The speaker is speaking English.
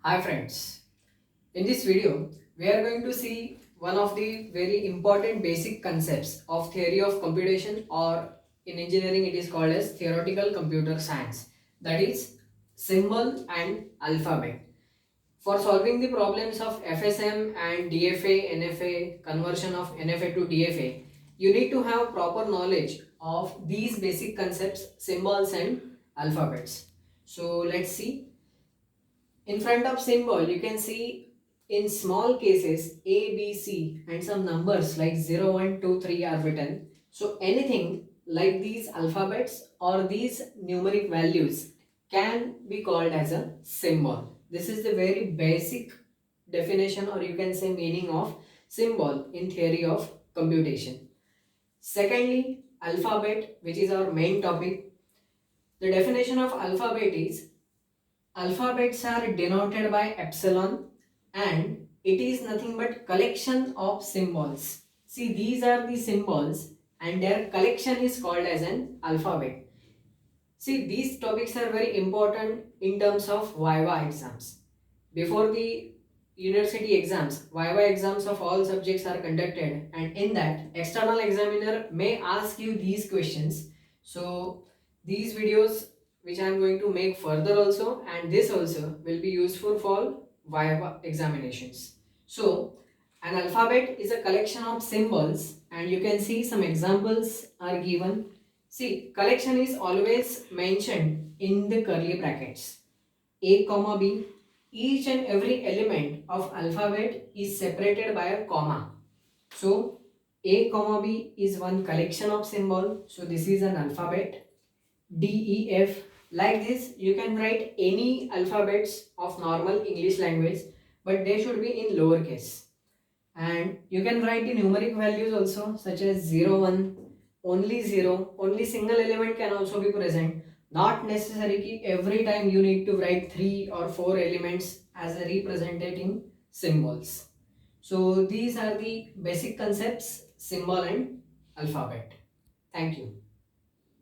Hi friends, in this video we are going to see one of the very important basic concepts of theory of computation, or in engineering it is called as theoretical computer science, that is symbol and alphabet. For solving the problems of FSM and DFA, NFA, conversion of NFA to DFA, you need to have proper knowledge of these basic concepts, symbols and alphabets. So let's see. In front of symbol, you can see in small cases A, B, C and some numbers like 0, 1, 2, 3 are written. So anything like these alphabets or these numeric values can be called as a symbol. This is the very basic definition, or you can say meaning of symbol in theory of computation. Secondly, alphabet, which is our main topic. The definition of alphabet is: alphabets are denoted by epsilon and it is nothing but collection of symbols. See, these are the symbols and their collection is called as an alphabet. See, these topics are very important in terms of Viva exams. Before the university exams, Viva exams of all subjects are conducted, and in that external examiner may ask you these questions. So these videos which I am going to make further also, and this also will be useful for Viva examinations. So an alphabet is a collection of symbols, and you can see some examples are given. See, collection is always mentioned in the curly brackets. A comma B. Each and every element of alphabet is separated by a comma. So A comma B is one collection of symbol. So this is an alphabet. D, E, F. Like this, you can write any alphabets of normal English language, but they should be in lowercase. And you can write the numeric values also, such as 0, 1, only 0, only single element can also be present. Not necessary ki every time you need to write 3 or 4 elements as a representing symbols. So these are the basic concepts, symbol and alphabet. Thank you.